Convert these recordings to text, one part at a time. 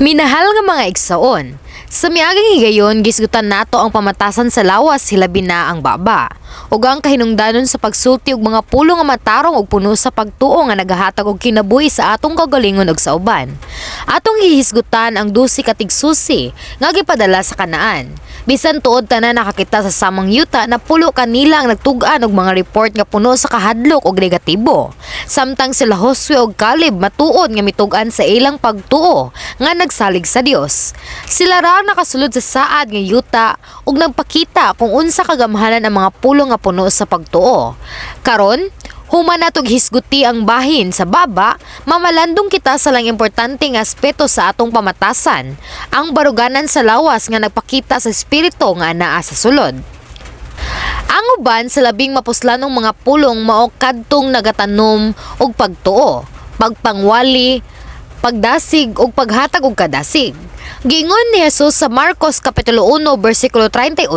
Minahal nga mga igsoon, sa miaging higayon gisgutan nato ang pamatasan sa lawas hilabi na ang baba. Ug ang kahinungdanon sa pagsulti og mga pulo nga matarong og puno sa pagtuo nga nagahatag og kinabuhi sa atong kagalingon ug sa uban. Atong hihisgutan ang 12 ka tigsusi nga gipadala sa Kanaan. Bisan tuod tanan nakakita sa samang yuta na pulo kanila ang nagtug-an og mga report nga puno sa kahadlok ug negatibo. Samtang sila Josue ug Caleb matuod nga mitug-an sa ilang pagtuo nga nagsalig sa Dios. Sila ra ang nakasulod sa saad nga yuta ug nagpakita kung unsa kagamhanan ang mga pulo nga puno sa pagtuo. Karon, human natog hisguti ang bahin sa baba, mamalandong kita sa lang importanteng aspeto sa atong pamatasan, ang baruganan sa lawas nga nagpakita sa espiritu nga anaa sa sulod. Ang uban sa labing mapuslanong mga pulong mao kadtong nagatanom og pagtuo, pagpangwali, pagdasig ug paghatag og kadasig. Giingon ni Jesus sa Marcos Kapitulo 1 versikulo 38,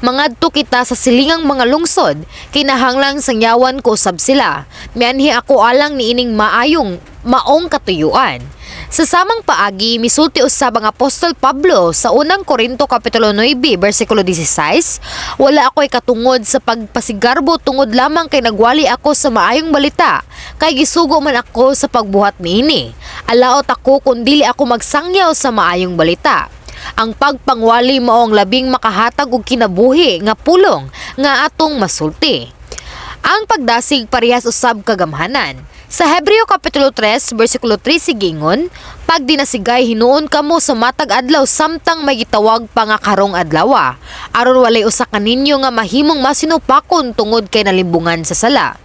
mangadto kita sa silingang mga lungsod, kinahanglang sangyawan ko usab sila. Mianhi ako alang niining maong katuyuan. Sa samang paagi, misulti usab ang Apostol Pablo sa unang Korinto Kapitulo 9 versikulo 16, wala ako'y katungod sa pagpasigarbo tungod lamang kay nagwali ako sa maayong balita, kay gisugo man ako sa pagbuhat niini. Alaot ako kung dili ako magsangyaw sa maayong balita. Ang pagpangwali mao ang labing makahatag og kinabuhi nga pulong nga atong masulti. Ang pagdasig parehas usab kagamhanan. Sa Hebreo Kapitulo 3, versikulo 3 sigingon, pag dinasigay hinuon kamo sa matag adlaw samtang may gitawag pa nga karong adlaw, aron walay usa kaninyo nga mahimong masinupakon tungod kay nalimbungan sa sala.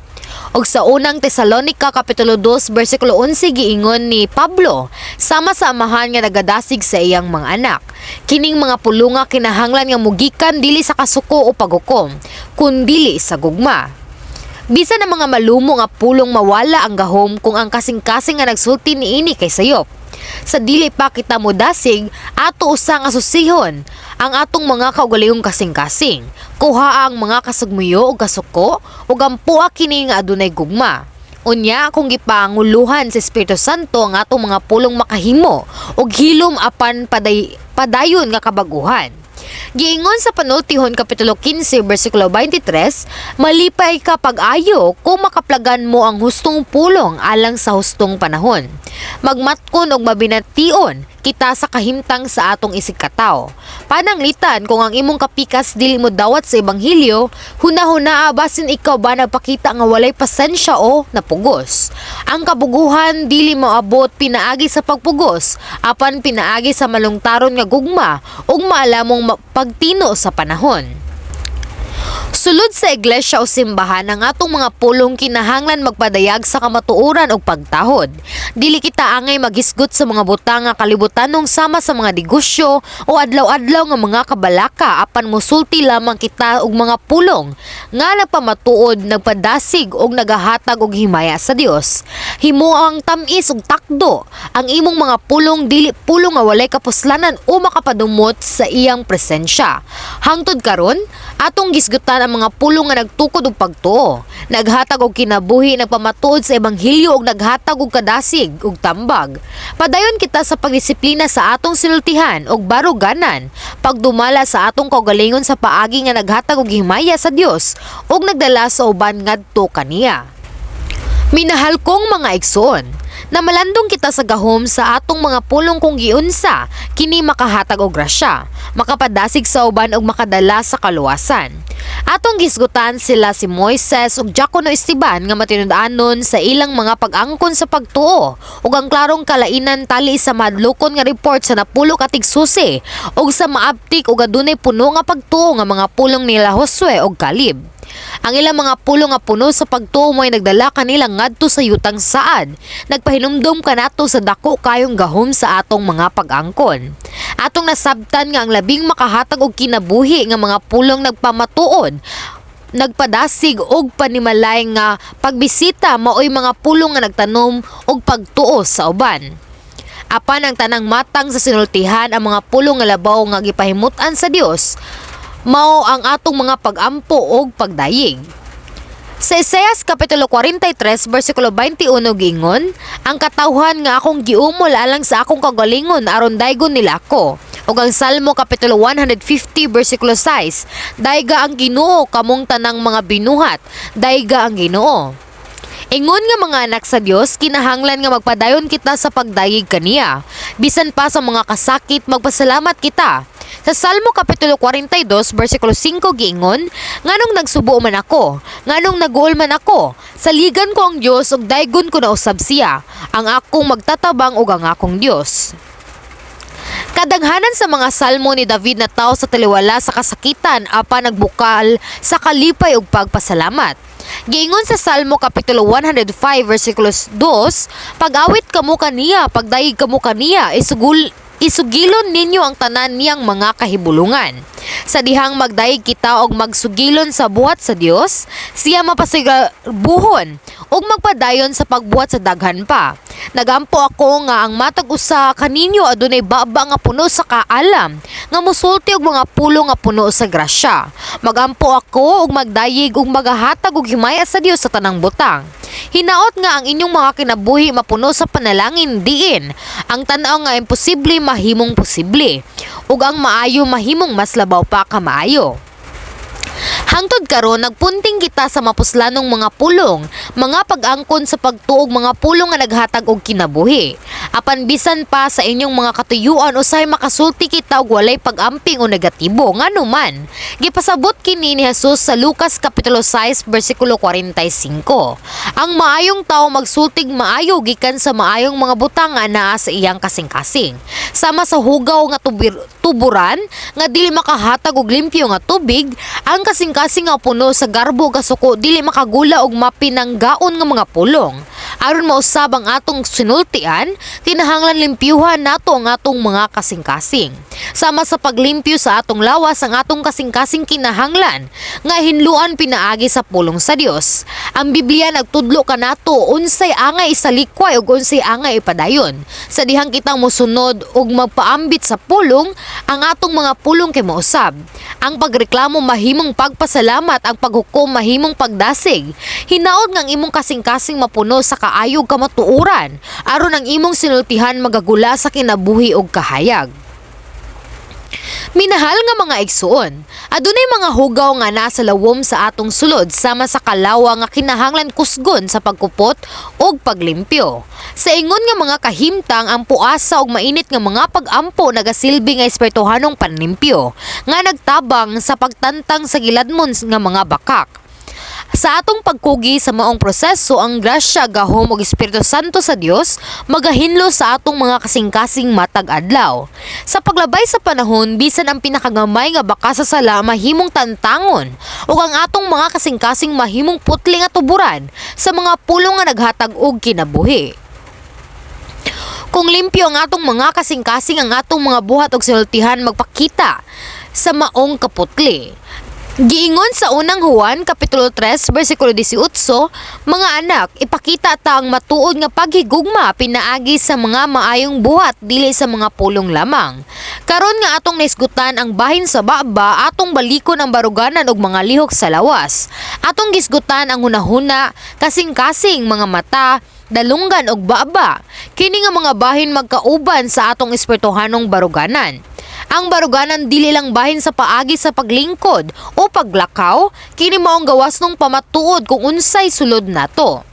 Og sa unang Tesalonica Kapitulo 2, versikulo 11 giingon ni Pablo, sama sa amahan nga nagadasig sa iyang mga anak. Kining mga pulunga kinahanglan nga mugikan dili sa kasuko o paghukom, kundili sa gugma. Bisan ang mga malumo nga pulong mawala ang gahom kung ang kasing-kasing nga nagsulti niini kay sayop. Sa dili pa kita modasig, ato usa nga susihon ang atong mga kaugalingong kasing-kasing. Kuha ang mga kasugmuyo o kasuko o gampuha kini nga adunay gugma. Unya kung gipanguluhan sa Espiritu Santo ang atong mga pulong makahimo og hilom apan padayon nga kabaguhan. Giingon sa Panultihon Kapitulo 15 versikulo 23, malipay ka pag-ayo kung makaplagan mo ang hustong pulong alang sa hustong panahon. Magmatkon og mabination kita sa kahimtang sa atong isigkataw. Pananglitan kung ang imong kapikas dili mo dawat sa ebanghelyo, hunahuna basin ikaw ba nagpakita nga walay pasensya o napugos. Ang kabuguhan dili moabot pinaagi sa pagpugos, apan pinaagi sa malungtaron nga gugma ug maalamong pagtino sa panahon. Sulod sa iglesia o simbahan ang atong mga pulong kinahanglan magpadayag sa kamatuoran o pagtahod. Dili kita angay maghisgot sa mga butang nga kalibutanong sama sa mga negosyo o adlaw-adlaw nga mga kabalaka apan mosulti lamang kita og mga pulong nga nagpamatuod, nagpadasig og nagahatag og himaya sa Dios. Himo ang tamis ug takdo ang imong mga pulong dili pulong nga walay kapuslanan o makapadumot sa iyang presensya. Hangtod karon, atong gisgutan ang mga pulong nga nagtukod og pagtuo, naghatag og kinabuhi, nagpamatuod sa ebanghelyo ug naghatag og kadasig ug tambag. Padayon kita sa pagdisiplina sa atong sinultihan ug baruganan, pagdumala sa atong kaugalingon sa paagi nga naghatag og himaya sa Dios ug nagdala sa uban ngadto kaniya. Minahal kong mga igsoon, na malandong kita sa gahom sa atong mga pulong kung giunsa kini makahatag og grasya, makapadasig sa uban ug makadala sa kaluwasan. Atong gisgutan sila si Moises ug Diakono Esteban nga matinud-anon sa ilang mga pag-angkon sa pagtuo ug ang klarong kalainan tali sa madlukon nga report sa napulo ka tigsusi ug sa maabtik ug adunay puno nga pagtuo nga mga pulong nila Josue ug Caleb. Ang ilang mga pulong nga puno sa pagtuo mo'y nagdala kanila ngadto sa yutang saad. Nagpahinumdom kanato sa dako kayong gahom sa atong mga pag-angkon. Atong nasabtan nga ang labing makahatag og kinabuhi nga mga pulong nagpamatuod, nagpadasig og panimalay nga pagbisita maoy mga pulong nga nagtanom og pagtuo sa uban. Apan ang tanang matang sa sinultihan ang mga pulong nga labaw nga gipahimutan sa Dios, mao ang atong mga pag-ampo og pagdayig. Sa Isaias Kapitulo 43, versikulo 21 giingon, ang katawhan nga akong giumol alang sa akong kagalingon aron daygon nila ako. Ug ang Salmo Kapitulo 150, versikulo 6, dayga ang Ginoo kamong tanang mga binuhat, dayga ang Ginoo. Ingon nga mga anak sa Dios, kinahanglan nga magpadayon kita sa pagdayeg kaniya. Bisan pa sa mga kasakit, magpasalamat kita. Sa Salmo Kapitulo 42, versikulo 5 giingon, nganong nagsubo man ako, nganong naguol man ako, saligan ko ang Dios ug daygon ko na usab siya, ang akong magtatabang ug ang akong Dios. Kadaghanan sa mga salmo ni David na tao sa taliwala sa kasakitan apan nagbukal sa kalipay ug pagpasalamat. Giingon sa Salmo Kapitulo 105 versikulo 2, pag-awit kamo kaniya, pagdayeg kamo kaniya, isugilon ninyo ang tanan niyang mga kahibulungan. Sa dihang magdayeg kita og magsugilon sa buhat sa Dios, siya mapasigabuhon og magpadayon sa pagbuhat sa daghan pa. Nagampo ako nga ang matag usa kaninyo adunay baba nga puno sa kaalam, nga musulti og mga pulo nga puno sa grasya. Magampo ako og magdayeg og magahatag og himaya sa Dios sa tanang butang. Hinaot nga ang inyong mga kinabuhi mapuno sa panalangin diin. Ang tan-aw nga imposible mahimong posible, ug ang maayo mahimong mas labaw pa ka maayo. Hangtod karon nagpunting kita sa mapuslanong mga pulong, mga pag-angkon sa pagtuog mga pulong nga naghatag og kinabuhi. Apan bisan pa sa inyong mga katuyuan usahay makasulti kita og walay pag-amping o negatibo nganuman. Gipasabot kini ni Jesus sa Lucas Kapitulo 6 versikulo 45. Ang maayong tao magsultig maayo gikan sa maayong mga butang nga naa sa iyang kasing-kasing. Sama sa hugaw nga tuburan nga dili makahatag og limpyo nga tubig, ang kasing-kasing nga puno sa garbo nga suko dili makagula og mapinanggaon nga mga pulong. Aron mausab ang atong sinultian, kinahanglan limpyuhan nato ang atong mga kasing-kasing. Sama sa paglimpyo sa atong lawas, ang atong kasing-kasing kinahanglan nga hinluan pinaagi sa pulong sa Dios. Ang Biblia nagtudlo kanato unsay angay isalikway ug unsay angay ipadayon. Sa dihang kita mosunod ug magpaambit sa pulong, ang atong mga pulong kay mausab. Ang pagreklamo mahimong pagpasalamat, ang paghukom mahimong pagdasig. Hinaot nga ang imong kasing-kasing mapuno sa kaayog kamatuoran, aron ang imong sinultihan magagula sa kinabuhi ug kahayag. Minahal nga mga igsoon, adunay mga hugaw nga nasa lawom sa atong sulod sama sa kalawa nga kinahanglan kusgon sa pagkupot ug paglimpyo. Sa ingon nga mga kahimtang, ang puasa ug mainit nga mga pag-ampo nagasilbi nga espirituhanong panlimpyo nga nagtabang sa pagtantang sa giladmon nga mga bakak. Sa atong pagkugi sa maong proseso, ang grasya, gahom ug Espiritu Santo sa Dios magahinlo sa atong mga kasing-kasing matag adlaw. Sa paglabay sa panahon, bisan ang pinakagamay nga baka sa sala mahimong tantangon ug ang atong mga kasing-kasing mahimong putli nga tuburan sa mga pulong nga naghatag og kinabuhi. Kung limpyo ang atong mga kasing-kasing, ang atong mga buhat ug sinultihan magpakita sa maong kaputli. Giingon sa unang Juan Kapitulo 3 versikulo 18, mga anak, ipakita ta ang matuod nga paghigugma pinaagi sa mga maayong buhat dili sa mga pulong lamang. Karon nga atong naisgutan ang bahin sa baba, atong balikon ang baruganan ug mga lihok sa lawas. Atong gisgutan ang hunahuna, kasing-kasing mga mata, dalunggan ug baba. Kini nga mga bahin magkauban sa atong espirituhanong baruganan. Ang baruganan dili lang bahin sa paagi sa paglingkod o paglakaw, kini mao ang gawas ng pamatuod kung unsay sulod nato.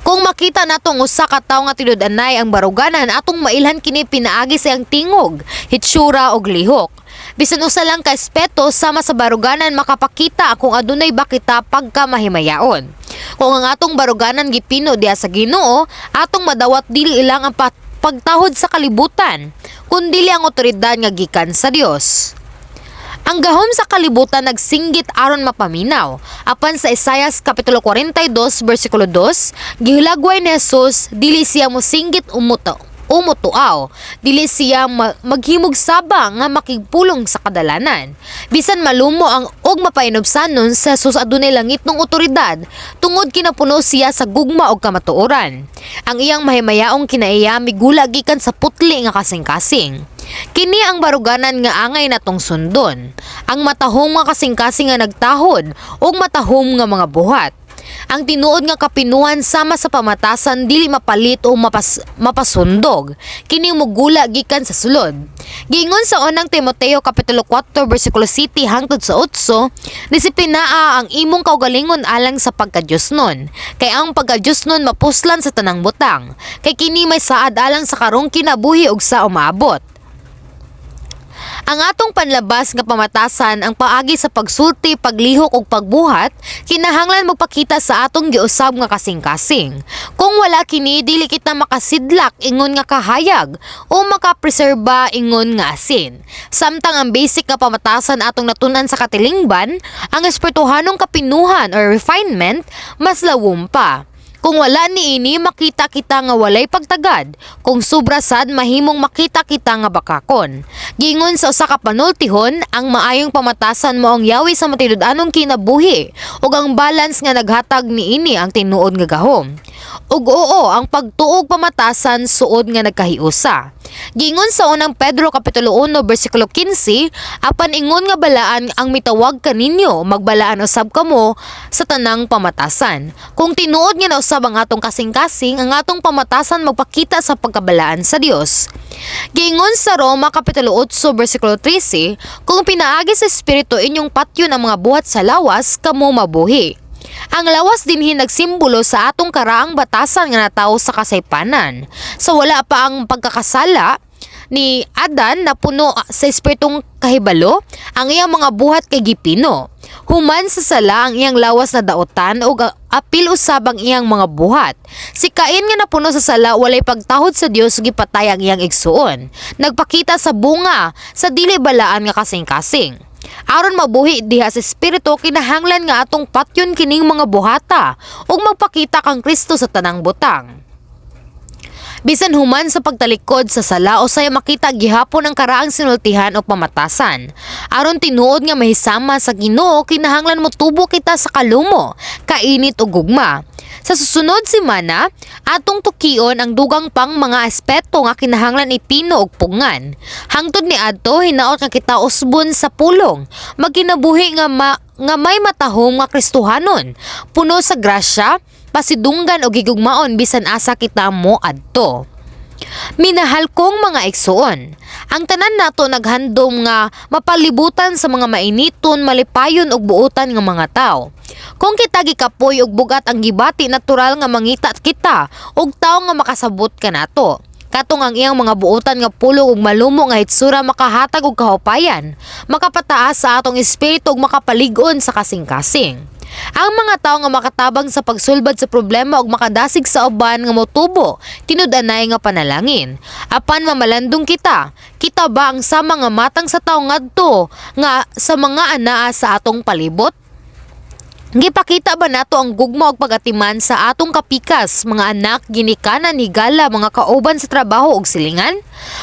Kung makita natong usa ka tawo nga tinud-anay ang baruganan, atong mailhan kini pinaagi sa iyang tingog, hitsura og lihok. Bisan usa lang ka espeto sama sa baruganan makapakita kung adunay bakita pagka mahimayaon. Kung ang atong baruganan gipino diha sa Ginoo, atong madawat dili ilang ang pagtahod sa kalibutan, kundi ang otoridad nga gikan sa Dios. Ang gahom sa kalibutan nagsinggit aron mapaminaw. Apan sa Isaias Kapitulo 42 versikulo 2, gihilagway ni Jesus dili siya mosinggit umutuaw, dili siya maghimog saba nga makigpulong sa kadalanan. Bisan malumo ang og mapainobsanon sa Jesus adunay langit ng otoridad, tungod kinapuno siya sa gugma og kamatuoran. Ang iyang mahimayaong kinaiya migula gikan sa putli nga kasing-kasing. Kini ang baruganan nga angay natong sundon, ang matahom nga kasing-kasing nga nagtahod ug matahom nga mga buhat. Ang tinuod nga kapinuhan sama sa pamatasan dili mapalit o mapasundog, kini mugula gikan sa sulod. Giingon sa unang Timoteo kapitulo 4 bersikulo 7 hangtod sa 8, disiplinaa ang imong kaugalingon alang sa pagkadyosnon, kay ang pagkadyosnon mapuslan sa tanang butang, kay kini may saad alang sa karong kinabuhi ug sa umaabot. Ang atong panlabas nga pamatasan ang paagi sa pagsulti, paglihok ug pagbuhat, kinahanglan magpakita sa atong giusab nga kasing-kasing. Kung wala kini, dili kita makasidlak ingon nga kahayag o makapreserba ingon nga asin. Samtang ang basic nga pamatasan atong natunan sa katilingban, ang espirituhanong kapinuhan or refinement mas lawom pa. Kung wala niini, makita kita nga walay pagtagad. Kung sobra sad, mahimong makita kita nga bakakon. Gingon sa usa ka panultihon, ang maayong pamatasan mo ang yawi sa matinud-anong kinabuhi ug ang balance nga naghatag niini ang tinuod nga gahom. Ug oo, ang pagtuog pamatasan suod nga nagkahiusa. Gingon sa unang Pedro kapitulo 1 bersikulo 15, apan ingon nga balaan ang mitawag kaninyo, magbalaan usab kamo sa tanang pamatasan. Kung tinuod nga na usab ang atong kasing-kasing, ang atong pamatasan magpakita sa pagkabalaan sa Dios. Gingon sa Roma kapitulo 8 bersikulo 13, kung pinaagi sa espiritu inyong patyon ang mga buhat sa lawas, kamo mabuhi. Ang lawas dinhi nagsimbolo sa atong karaang batasan nga natawo sa kasaypanan. Sa wala pa ang pagkakasala ni Adan na puno sa espiritong kahibalo, ang iyang mga buhat kay gipino. Human sa sala ang iyang lawas na daotan ug apil usab ang iyang mga buhat. Si Cain nga napuno sa sala walay pagtahod sa Dios ug gipatay ang iyang igsuon. Nagpakita sa bunga sa dili balaan nga kasing-kasing. Aron mabuhi diha sa espiritu, kinahanglan nga atong patyon kining mga buhata ug magpakita kang Kristo sa tanang butang. Bisan human sa pagtalikod sa sala, usay makita gihapon ang karaang sinultihan o pamatasan. Aron tinuod nga mahisama sa Ginoo, kinahanglan mo tubo kita sa kalumo, kainit ug gugma. Sa susunod semana, atong tukion ang dugang pang mga aspeto nga kinahanglan ipino og pungan. Hangtod ni adto hinaot nga kita usbon sa pulong, magkinabuhi nga may matahom nga Kristohanon, puno sa grasya, pasidunggan o gigugmaon bisan asa kita mo adto. Minahal kong mga igsuon, ang tanan nato naghandom nga mapalibutan sa mga mainiton, malipayon ug buotan nga mga tawo. Kung kita gikapoy og bugat ang gibati, natural nga mangita kita og tawo nga makasabot kanato. Katong ang iyang mga buotan nga pulo ug malumo nga hitsura makahatag og kahupayan, makapataas sa atong espiritu ug makapalig-on sa kasing-kasing. Ang mga tawo nga makatabang sa pagsulbad sa problema ug makadasig sa uban nga motubo, tinud-anay nga panalangin. Apan mamalandong kita, kita ba ang sama nga matang sa tawo ngadto nga sa mga anaa sa atong palibot? Gipakita ba nato ang gugma ug pagatiman sa atong kapikas, mga anak, ginikanan, higala, mga kauban sa trabaho ug silingan?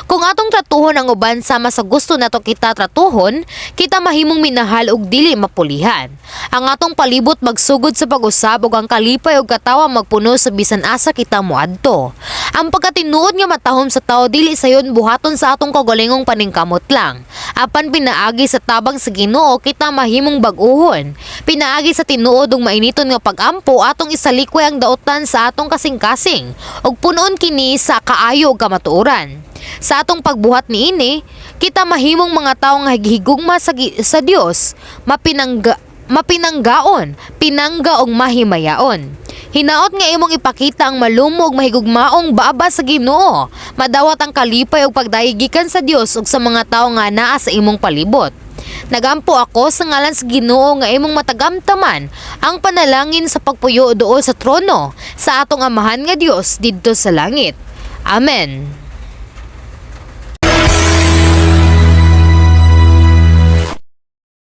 Kung atong tratuhon ang uban sama sa gusto nato kita tratuhon, kita mahimong minahal ug dili mapulihan. Ang atong palibot magsugod sa pag-usab ug ang kalipay ug katawa magpuno sa bisan asa kita moadto. Ang pagkatinuod nga matahom sa tawo dili sayon buhaton sa atong kaugalingong paningkamot lang. Apan pinaagi sa tabang sa Ginoo kita mahimong bag-uhon. Pinaagi sa tinuod ug mainiton nga pag-ampo atong isalikoy ang daotan sa atong kasing-kasing ug punon kini sa kaayo ug kamatuoran. Sa atong pagbuhat niini, kita mahimong mga tawo nga higugma sa Dios, mapinanggaon, pinangga ug mahimayaon. Hinaot nga imong ipakita ang malumog mahigugmaong baba sa Ginoo, madawat ang kalipay ug pagdayigikan sa Dios ug sa mga tawo nga naa sa imong palibot. Nagampo ako sa ngalan sa Ginoo nga imong matagamtaman ang panalangin sa pagpuyo duol sa trono sa atong amahan nga Dios didto sa langit. Amen.